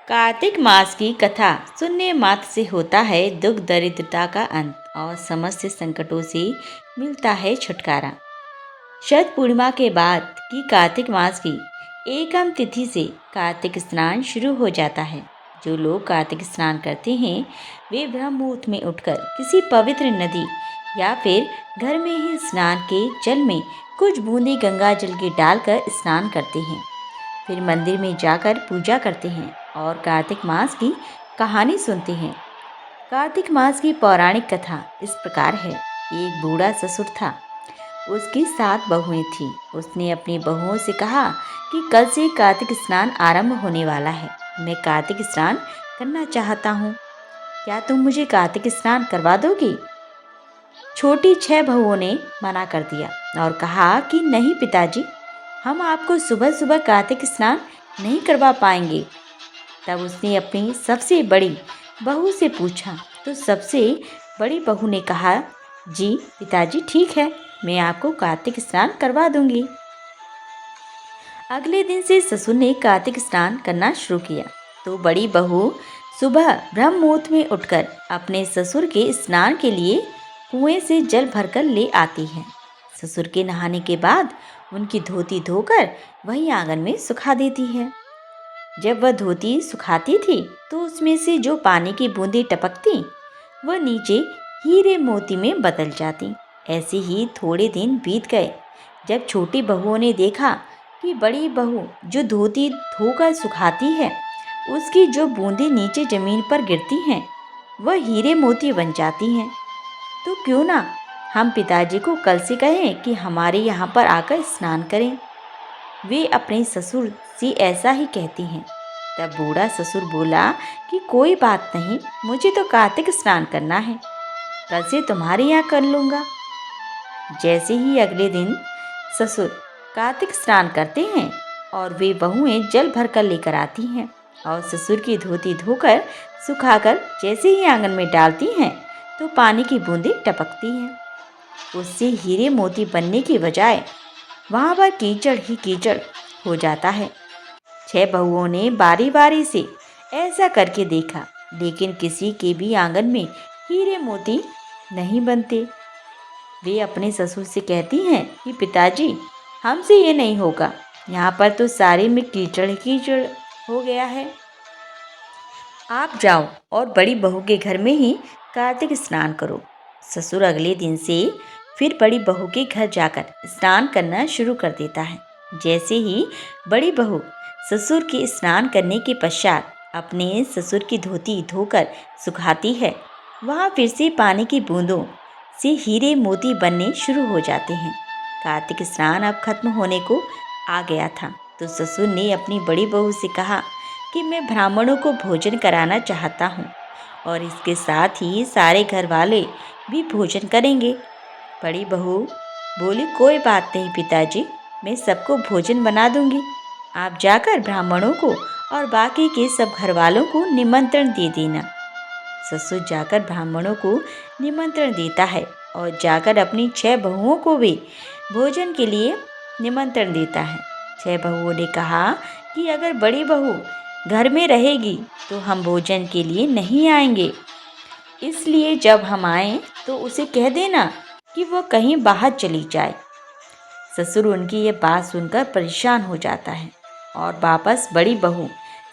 कार्तिक मास की कथा सुनने मात्र से होता है दुख दरिद्रता का अंत और समस्त संकटों से मिलता है छुटकारा। शरद पूर्णिमा के बाद की कार्तिक मास की एकम तिथि से कार्तिक स्नान शुरू हो जाता है। जो लोग कार्तिक स्नान करते हैं वे ब्रह्म मुहूर्त में उठकर किसी पवित्र नदी या फिर घर में ही स्नान के जल में कुछ बूंदे गंगा जल के डालकर स्नान करते हैं। फिर मंदिर में जाकर पूजा करते हैं और कार्तिक मास की कहानी सुनते हैं। कार्तिक मास की पौराणिक कथा इस प्रकार है। एक बूढ़ा ससुर था। उसकी 7 बहुएं थीं। उसने अपनी बहुओं से कहा कि कल से कार्तिक स्नान आरंभ होने वाला है। मैं कार्तिक स्नान करना चाहता हूँ। क्या तुम मुझे कार्तिक स्नान करवा दोगी? छोटी 6 बहुओं ने मना कर दिया और कहा कि नहीं पिताजी, हम आपको सुबह सुबह कार्तिक स्नान नहीं करवा पाएंगे। तब उसने अपनी सबसे बड़ी बहू से पूछा तो सबसे बड़ी बहू ने कहा, जी पिताजी ठीक है, मैं आपको कार्तिक स्नान करवा दूंगी। अगले दिन से ससुर ने कार्तिक स्नान करना शुरू किया तो बड़ी बहू सुबह ब्रह्म मुहूर्त में उठकर अपने ससुर के स्नान के लिए कुएं से जल भरकर ले आती है। ससुर के नहाने के बाद उनकी धोती धोकर वही आंगन में सुखा देती है। जब वह धोती सुखाती थी तो उसमें से जो पानी की बूंदें टपकती वह नीचे हीरे मोती में बदल जाती। ऐसे ही थोड़े दिन बीत गए। जब छोटी बहुओं ने देखा कि बड़ी बहू जो धोती धोकर सुखाती है उसकी जो बूंदें नीचे जमीन पर गिरती हैं वह हीरे मोती बन जाती हैं, तो क्यों ना हम पिताजी को कल से कहें कि हमारे यहाँ पर आकर स्नान करें। वे अपने ससुर से ऐसा ही कहती हैं। तब बूढ़ा ससुर बोला कि कोई बात नहीं, मुझे तो कार्तिक स्नान करना है, कल से तुम्हारे यहाँ कर लूँगा। जैसे ही अगले दिन ससुर कार्तिक स्नान करते हैं और वे बहुएं जल भर कर लेकर आती हैं और ससुर की धोती धोकर सुखाकर जैसे ही आंगन में डालती हैं तो पानी की बूंदें टपकती हैं। उससे हीरे मोती बनने की बजाय वहाँ पर कीचड़ ही कीचड़ हो जाता है। 6 बहुओं ने बारी बारी से ऐसा करके देखा, लेकिन किसी के भी आंगन में हीरे मोती नहीं बनते। वे अपने ससुर से कहती हैं कि पिताजी, हमसे ये नहीं होगा, यहाँ पर तो सारे में कीचड़ ही कीचड़ हो गया है। आप जाओ और बड़ी बहू के घर में ही कार्तिक स्नान करो। ससुर अगले दिन से फिर बड़ी बहू के घर जाकर स्नान करना शुरू कर देता है। जैसे ही बड़ी बहू ससुर के स्नान करने के पश्चात अपने ससुर की धोती धोकर सुखाती है, वहाँ फिर से पानी की बूंदों से हीरे मोती बनने शुरू हो जाते हैं। कार्तिक स्नान अब खत्म होने को आ गया था तो ससुर ने अपनी बड़ी बहू से कहा कि मैं ब्राह्मणों को भोजन कराना चाहता हूँ और इसके साथ ही सारे घर वाले भी भोजन करेंगे। बड़ी बहू बोली, कोई बात नहीं पिताजी, मैं सबको भोजन बना दूंगी। आप जाकर ब्राह्मणों को और बाकी के सब घर वालों को निमंत्रण दे देना। ससुर जाकर ब्राह्मणों को निमंत्रण देता है और जाकर अपनी 6 बहुओं को भी भोजन के लिए निमंत्रण देता है। 6 बहुओं ने कहा कि अगर बड़ी बहू घर में रहेगी तो हम भोजन के लिए नहीं आएंगे, इसलिए जब हम आएं तो उसे कह देना कि वह कहीं बाहर चली जाए। ससुर उनकी ये बात सुनकर परेशान हो जाता है और वापस बड़ी बहू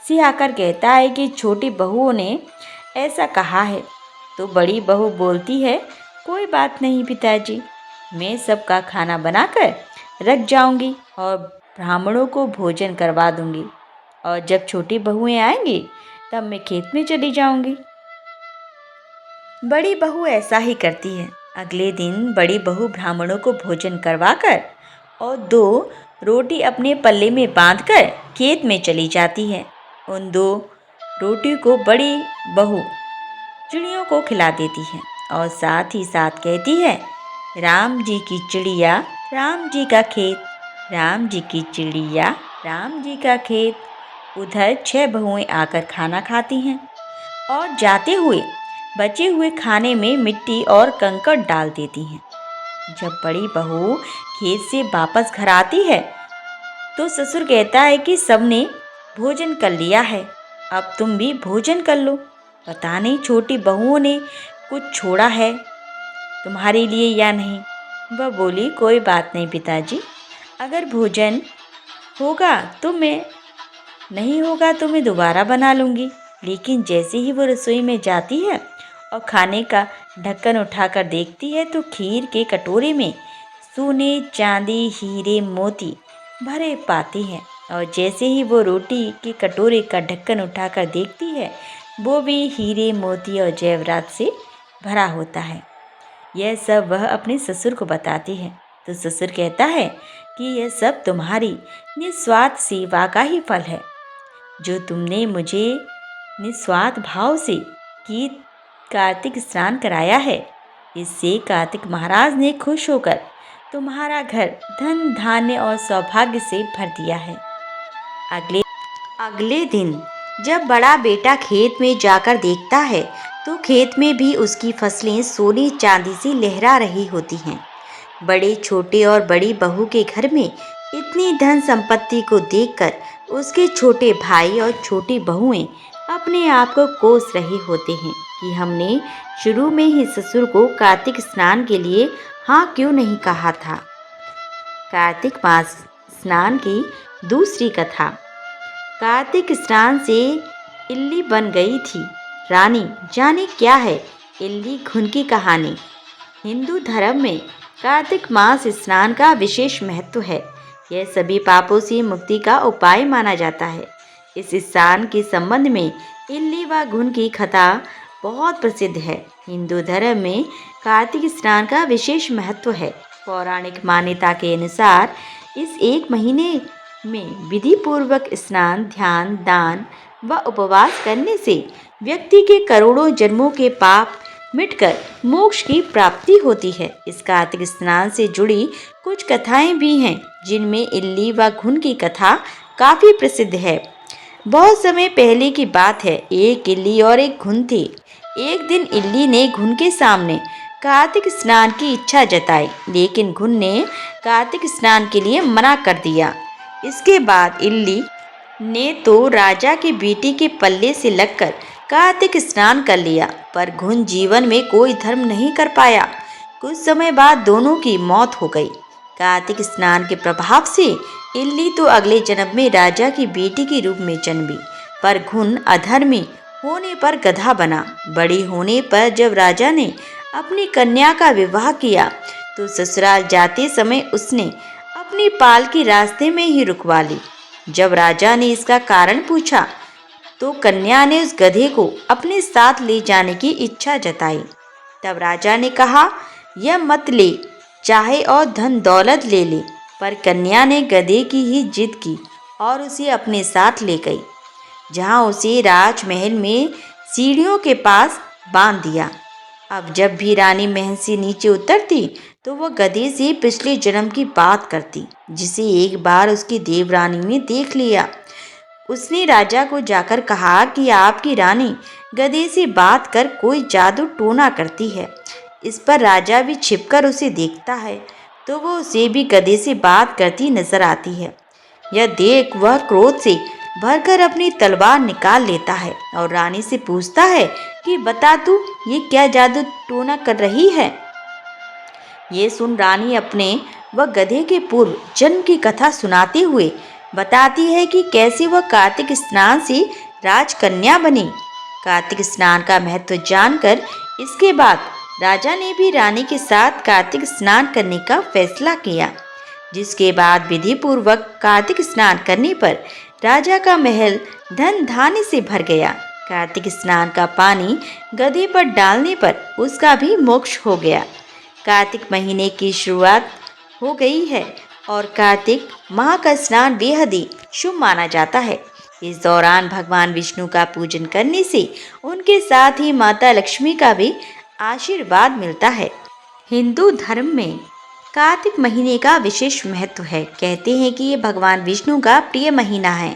से आकर कहता है कि छोटी बहुओं ने ऐसा कहा है। तो बड़ी बहू बोलती है, कोई बात नहीं पिताजी, मैं सबका खाना बनाकर रख जाऊंगी और ब्राह्मणों को भोजन करवा दूंगी और जब छोटी बहुएं आएंगी तब मैं खेत में चली जाऊंगी। बड़ी बहू ऐसा ही करती है। अगले दिन बड़ी बहू ब्राह्मणों को भोजन करवाकर और 2 रोटी अपने पल्ले में बांधकर खेत में चली जाती है। उन 2 रोटी को बड़ी बहू चिड़ियों को खिला देती है और साथ ही साथ कहती है, राम जी की चिड़िया राम जी का खेत, राम जी की चिड़िया राम जी का खेत। उधर 6 बहुएं आकर खाना खाती हैं और जाते हुए बचे हुए खाने में मिट्टी और कंकड़ डाल देती हैं। जब बड़ी बहू खेत से वापस घर आती है तो ससुर कहता है कि सबने भोजन कर लिया है अब तुम भी भोजन कर लो। पता नहीं छोटी बहुओं ने कुछ छोड़ा है तुम्हारे लिए या नहीं। वह बोली, कोई बात नहीं पिताजी, अगर भोजन होगा तो मैं, नहीं होगा तो मैं दोबारा बना लूँगी। लेकिन जैसे ही वो रसोई में जाती है और खाने का ढक्कन उठाकर देखती है तो खीर के कटोरे में सोने, चांदी, हीरे, मोती भरे पाती है। और जैसे ही वो रोटी के कटोरे का ढक्कन उठाकर देखती है, वो भी हीरे, मोती और जेवरात से भरा होता है। यह सब वह अपने ससुर को बताती है। तो ससुर कहता है कि यह सब तुम्हारी निस्वार्थ सेवा का ही फल है, जो तुमने मुझे निस्वार्थ भाव से की कार्तिक स्नान कराया है। इससे कार्तिक महाराज ने खुश होकर तुम्हारा घर धन, धान्य और सौभाग्य से भर दिया है। अगले अगले दिन जब बड़ा बेटा खेत में जाकर देखता है तो खेत में भी उसकी फसलें सोने चांदी से लहरा रही होती हैं। बड़े छोटे और बड़ी बहू के घर में इतनी धन संपत्ति को देखकर उसके छोटे भाई और छोटी बहुएं अपने आप को कोस रहे होते हैं कि हमने शुरू में ही ससुर को कार्तिक स्नान के लिए हाँ क्यों नहीं कहा था। कार्तिक मास स्नान की दूसरी कथा। कार्तिक स्नान से इल्ली बन गई थी रानी। जाने क्या है इल्ली घुन की कहानी। हिंदू धर्म में कार्तिक मास स्नान का विशेष महत्व है। यह सभी पापों से मुक्ति का उपाय माना जाता है। इस स्नान के संबंध में इल्ली व घुन की कथा बहुत प्रसिद्ध है। हिंदू धर्म में कार्तिक स्नान का विशेष महत्व है। पौराणिक मान्यता के अनुसार इस एक महीने में विधि पूर्वक स्नान, ध्यान, दान व उपवास करने से व्यक्ति के करोड़ों जन्मों के पाप मिटकर मोक्ष की प्राप्ति होती है। इस कार्तिक स्नान से जुड़ी कुछ कथाएं भी हैं, जिनमें इल्ली व घुन की कथा काफ़ी प्रसिद्ध है। बहुत समय पहले की बात है, एक इल्ली और एक घुन थे। एक दिन इल्ली ने घुन के सामने कार्तिक स्नान की इच्छा जताई, लेकिन घुन ने कार्तिक स्नान के लिए मना कर दिया। इसके बाद इल्ली ने तो राजा की बेटी के पल्ले से लगकर कार्तिक स्नान कर लिया, पर घुन जीवन में कोई धर्म नहीं कर पाया। कुछ समय बाद दोनों की मौत हो गई। कार्तिक स्नान के प्रभाव से इल्ली तो अगले जन्म में राजा की बेटी के रूप में जन्मी, पर घुन अधर्मी होने पर गधा बना। बड़ी होने पर जब राजा ने अपनी कन्या का विवाह किया तो ससुराल जाते समय उसने अपनी पालकी रास्ते में ही रुकवा ली। जब राजा ने इसका कारण पूछा तो कन्या ने उस गधे को अपने साथ ले जाने की इच्छा जताई। तब राजा ने कहा, यह मत ले, चाहे और धन दौलत ले ले। पर कन्या ने गधे की ही जिद की और उसे अपने साथ ले गई, जहाँ उसे राजमहल में सीढ़ियों के पास बांध दिया। अब जब भी रानी महल से नीचे उतरती तो वह गधे से पिछले जन्म की बात करती, जिसे एक बार उसकी देवरानी ने देख लिया। उसने राजा को जाकर कहा कि आपकी रानी गधे से बात कर कोई जादू टोना करती है। इस पर राजा भी छिपकर उसे देखता है तो वो उसे भी गधे से बात करती नजर आती है। यह देख वह क्रोध से भरकर अपनी तलवार निकाल लेता है और रानी से पूछता है कि बता तू ये क्या जादू टोना कर रही है। ये सुन रानी अपने व गधे के पूर्व जन्म की कथा सुनाते हुए बताती है कि कैसे वह कार्तिक स्नान से राजकन्या बनी। कार्तिक स्नान का महत्व जानकर इसके बाद राजा ने भी रानी के साथ कार्तिक स्नान करने का फैसला किया, जिसके बाद विधि पूर्वक कार्तिक स्नान करने पर राजा का महल धन धान्य से भर गया। कार्तिक स्नान का पानी गधे पर डालने पर उसका भी मोक्ष हो गया। कार्तिक महीने की शुरुआत हो गई है और कार्तिक माह का स्नान बेहद ही शुभ माना जाता है। इस दौरान भगवान विष्णु का पूजन करने से उनके साथ ही माता लक्ष्मी का भी आशीर्वाद मिलता है। हिंदू धर्म में कार्तिक महीने का विशेष महत्व है। कहते हैं कि ये भगवान विष्णु का प्रिय महीना है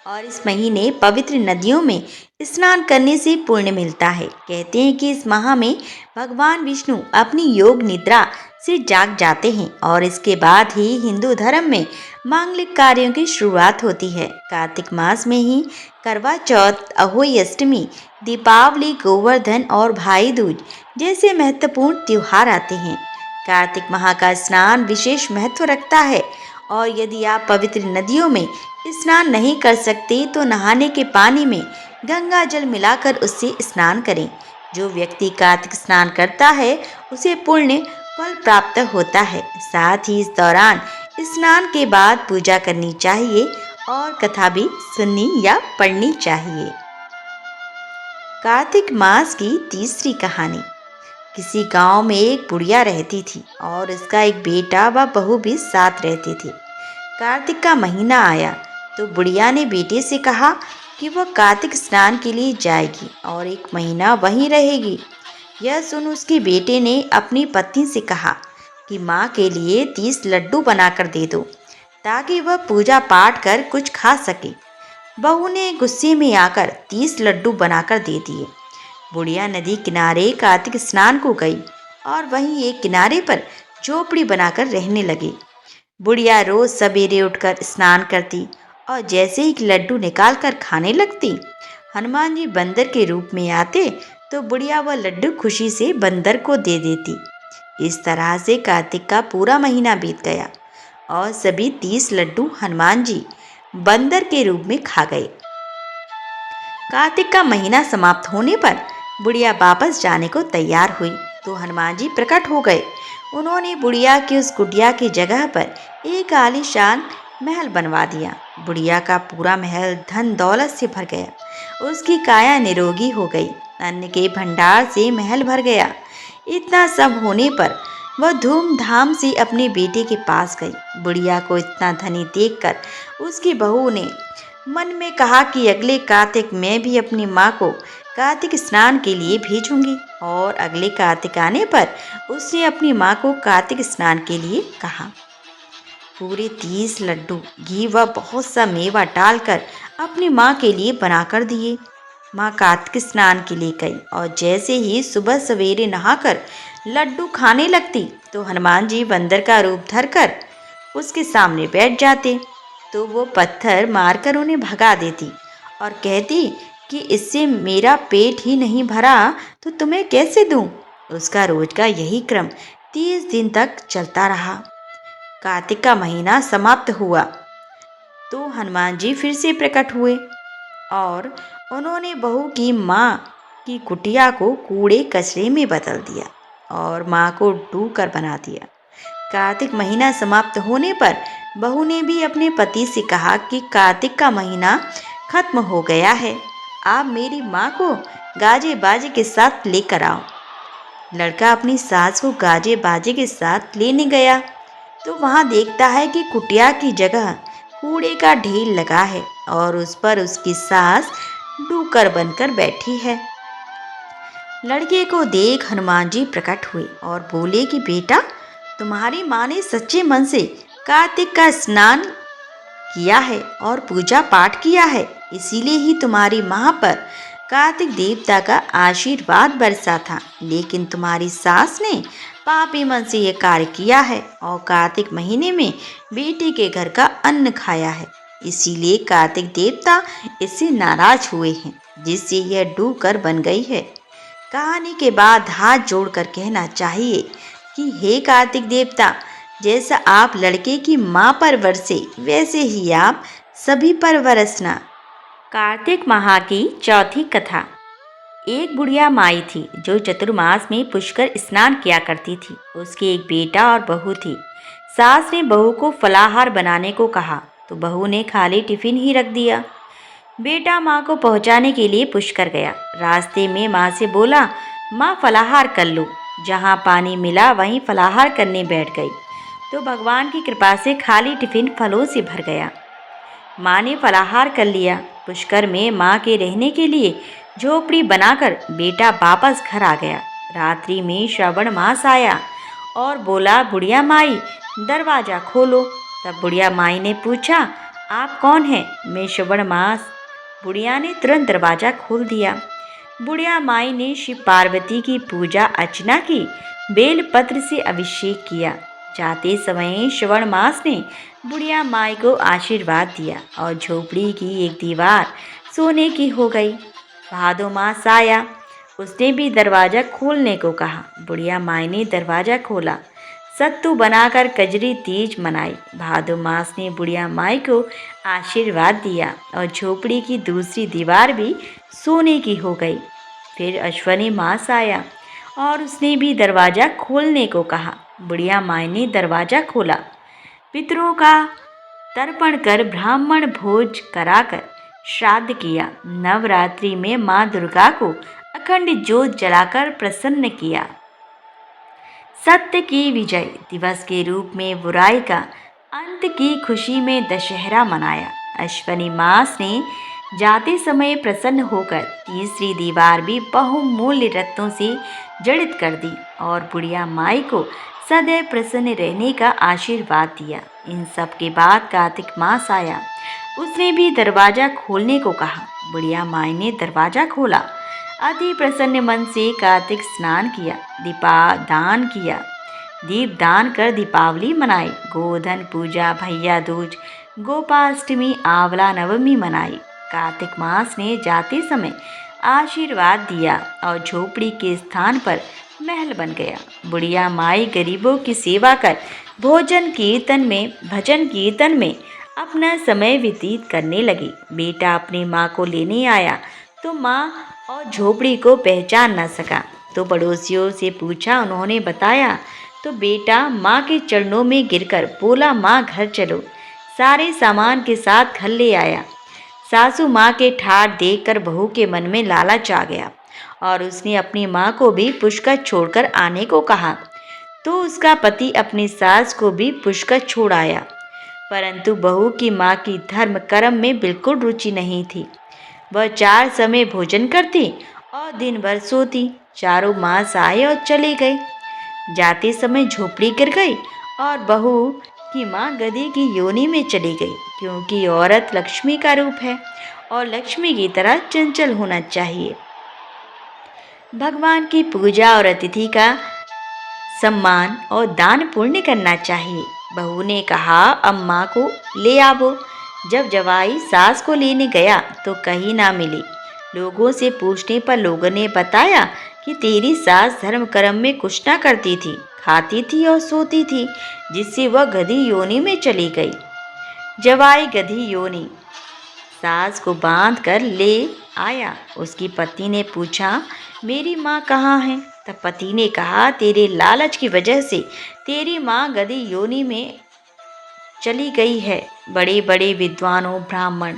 और इस महीने पवित्र नदियों में स्नान करने से पुण्य मिलता है। कहते हैं कि इस माह में भगवान विष्णु अपनी योग निद्रा से जाग जाते हैं और इसके बाद ही हिंदू धर्म में मांगलिक कार्यों की शुरुआत होती है। कार्तिक मास में ही करवा चौथ, अहोई अष्टमी, दीपावली, गोवर्धन और भाई दूज जैसे महत्वपूर्ण त्योहार आते हैं। कार्तिक माह का स्नान विशेष महत्व रखता है और यदि आप पवित्र नदियों में स्नान नहीं कर सकते तो नहाने के पानी में गंगा जल मिलाकर उससे स्नान करें। जो व्यक्ति कार्तिक स्नान करता है उसे पुण्य फल प्राप्त होता है। साथ ही इस दौरान स्नान के बाद पूजा करनी चाहिए और कथा भी सुननी या पढ़नी चाहिए। कार्तिक मास की तीसरी कहानी। किसी गांव में एक बुढ़िया रहती थी और उसका एक बेटा व बहू भी साथ रहते थे। कार्तिक का महीना आया तो बुढ़िया ने बेटे से कहा कि वह कार्तिक स्नान के लिए जाएगी और एक महीना वहीं रहेगी। यह सुन उसके बेटे ने अपनी पत्नी से कहा कि माँ के लिए 30 लड्डू बनाकर दे दो ताकि वह पूजा पाठ कर कुछ खा सके। बहू ने गुस्से में आकर 30 लड्डू बनाकर दे दिए। बुढ़िया नदी किनारे कार्तिक स्नान को गई और वहीं एक किनारे पर झोपड़ी बनाकर रहने लगी। बुढ़िया रोज सवेरे उठकर स्नान करती और जैसे ही लड्डू निकाल कर खाने लगती, हनुमान जी बंदर के रूप में आते तो बुढ़िया वह लड्डू खुशी से बंदर को दे देती। इस तरह से कार्तिक का पूरा महीना बीत गया और सभी 30 लड्डू हनुमान जी बंदर के रूप में खा गए। कार्तिक का महीना समाप्त होने पर बुढ़िया वापस जाने को तैयार हुई तो हनुमान जी प्रकट हो गए। उन्होंने बुढ़िया की उस कुटिया की जगह पर एक आलीशान महल बनवा दिया। बुढ़िया का पूरा महल धन दौलत से भर गया। उसकी काया निरोगी हो गई। अन्न के भंडार से महल भर गया। इतना सब होने पर वह धूमधाम से अपने बेटे के पास गई। बुढ़िया को इतना धनी देखकर उसकी बहू ने मन में कहा कि अगले कार्तिक मैं भी अपनी माँ को कार्तिक स्नान के लिए भेजूंगी। और अगले कार्तिक आने पर उसने अपनी माँ को कार्तिक स्नान के लिए कहा। पूरे 30 लड्डू, घी व बहुत सा मेवा डालकर अपनी माँ के लिए बनाकर दिए। माँ कार्तिक स्नान के लिए गई और जैसे ही सुबह सवेरे नहाकर लड्डू खाने लगती तो हनुमान जी बंदर का रूप धरकर उसके सामने बैठ जाते तो वो पत्थर मारकर उन्हें भगा देती और कहती कि इससे मेरा पेट ही नहीं भरा तो तुम्हें कैसे दूं। उसका रोज का यही क्रम 30 दिन तक चलता रहा। कार्तिक का महीना समाप्त हुआ तो हनुमान जी फिर से प्रकट हुए और उन्होंने बहू की माँ की कुटिया को कूड़े कचरे में बदल दिया और माँ को डूकर बना दिया। कार्तिक महीना समाप्त होने पर बहू ने भी अपने पति से कहा कि कार्तिक का महीना खत्म हो गया है, आप मेरी माँ को गाजे बाजे के साथ लेकर आओ। लड़का अपनी सास को गाजे बाजे के साथ लेने गया तो वहाँ देखता है कि कुटिया की जगह कूड़े का ढेर लगा है और उस पर उसकी सास डूकर बनकर बैठी है। लड़के को देख हनुमान जी प्रकट हुए और बोले कि बेटा, तुम्हारी माँ ने सच्चे मन से कार्तिक का स्नान किया है और पूजा पाठ किया है, इसीलिए ही तुम्हारी माँ पर कार्तिक देवता का आशीर्वाद बरसा था। लेकिन तुम्हारी सास ने पापी मन से यह कार्य किया है और कार्तिक महीने में बेटे के घर का अन्न खाया है, इसीलिए कार्तिक देवता इससे नाराज हुए हैं, जिससे यह डूकर बन गई है। कहानी के बाद हाथ जोड़कर कहना चाहिए कि हे कार्तिक देवता, जैसा आप लड़के की माँ पर बरसे वैसे ही आप सभी पर बरसना। कार्तिक माह की चौथी कथा। एक बुढ़िया माई थी जो चतुर्मास में पुष्कर स्नान किया करती थी। उसके एक बेटा और बहू थी। सास ने बहू को फलाहार बनाने को कहा तो बहू ने खाली टिफिन ही रख दिया। बेटा माँ को पहुँचाने के लिए पुष्कर गया। रास्ते में माँ से बोला, माँ फलाहार कर लो। जहाँ पानी मिला वहीं फलाहार करने बैठ गई तो भगवान की कृपा से खाली टिफिन फलों से भर गया। माँ ने फलाहार कर लिया। पुष्कर में माँ के रहने के लिए झोपड़ी बनाकर बेटा वापस घर आ गया। रात्रि में श्रावण मास आया और बोला, बुढ़िया माई दरवाज़ा खोलो। तब बुढ़िया माई ने पूछा, आप कौन हैं? मैं श्रावण मास। बुढ़िया ने तुरंत दरवाज़ा खोल दिया। बुढ़िया माई ने शिव पार्वती की पूजा अर्चना की। बेलपत्र से अभिषेक किया। जाते समय श्रवण मास ने बुढ़िया माई को आशीर्वाद दिया और झोपड़ी की एक दीवार सोने की हो गई। भादो मास आया, उसने भी दरवाज़ा खोलने को कहा। बुढ़िया माई ने दरवाज़ा खोला, सत्तू बनाकर कजरी तीज मनाई। भादो मास ने बुढ़िया माई को आशीर्वाद दिया और झोपड़ी की दूसरी दीवार भी सोने की हो गई। फिर अश्वनी मास आया और उसने भी दरवाज़ा खोलने को कहा। बुढ़िया माई ने दरवाज़ा खोला, पितरों का तर्पण कर ब्राह्मण भोज कराकर श्राद्ध किया। नवरात्रि में माँ दुर्गा को अखंड ज्योत जलाकर प्रसन्न किया। सत्य की विजय दिवस के रूप में बुराई का अंत की खुशी में दशहरा मनाया। अश्वनी मास ने जाते समय प्रसन्न होकर तीसरी दीवार भी बहुमूल्य रत्नों से जड़ित कर दी और बुढ़िया माई को सदैव प्रसन्न रहने का आशीर्वाद दिया। इन सब के बाद कार्तिक मास आया, उसने भी दरवाज़ा खोलने को कहा। बुढ़िया माई ने दरवाज़ा खोला, अति प्रसन्न मन से कार्तिक स्नान किया, दीपादान किया, दीप दान कर दीपावली मनाई, गोधन पूजा, भैया दूज, गोपाष्टमी, आंवला नवमी मनाई। कार्तिक मास ने जाते समय आशीर्वाद दिया और झोपड़ी के स्थान पर महल बन गया। बुढ़िया माई गरीबों की सेवा कर भजन कीर्तन में अपना समय व्यतीत करने लगी। बेटा अपनी माँ को लेने आया तो माँ और झोपड़ी को पहचान न सका, तो पड़ोसियों से पूछा, उन्होंने बताया तो बेटा माँ के चरणों में गिरकर बोला, माँ घर चलो। सारे सामान के साथ घर ले आया। सासू माँ के ठाठ देखकर बहू के मन में लालच आ गया और उसने अपनी माँ को भी पुष्कर छोड़कर आने को कहा। तो उसका पति अपनी सास को भी पुष्कर छोड़ आया, परंतु बहू की माँ की धर्म कर्म में बिल्कुल रुचि नहीं थी। वह 4 समय भोजन करती और दिन भर सोती। चारों मास आए और चले गए। जाते समय झोपड़ी गिर गई और बहू की माँ गधी की योनि में चली गई, क्योंकि औरत लक्ष्मी का रूप है और लक्ष्मी की तरह चंचल होना चाहिए। भगवान की पूजा और अतिथि का सम्मान और दान पुण्य करना चाहिए। बहू ने कहा, अम्मा को ले आवो। जब जवाई सास को लेने गया तो कहीं ना मिली। लोगों से पूछने पर लोगों ने बताया कि तेरी सास धर्म कर्म में कुछ ना करती थी, खाती थी और सोती थी, जिससे वह गधी योनि में चली गई। जवाई गधी योनि सास को बांध कर ले आया। उसकी पत्नी ने पूछा, मेरी माँ कहाँ है? तब पति ने कहा, तेरे लालच की वजह से तेरी माँ गधी योनि में चली गई है। बड़े बड़े विद्वानों, ब्राह्मण,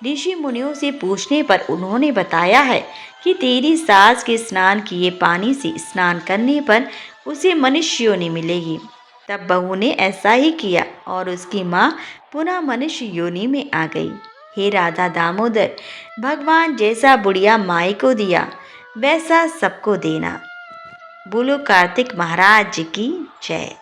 ऋषि मुनियों से पूछने पर उन्होंने बताया है कि तेरी सास के स्नान किए पानी से स्नान करने पर उसे मनुष्य योनि मिलेगी। तब बहू ने ऐसा ही किया और उसकी माँ पुनः मनुष्य योनि में आ गई। हे राधा दामोदर, भगवान जैसा बुढ़िया माई को दिया वैसा सबको देना। बोलो कार्तिक महाराज की जय।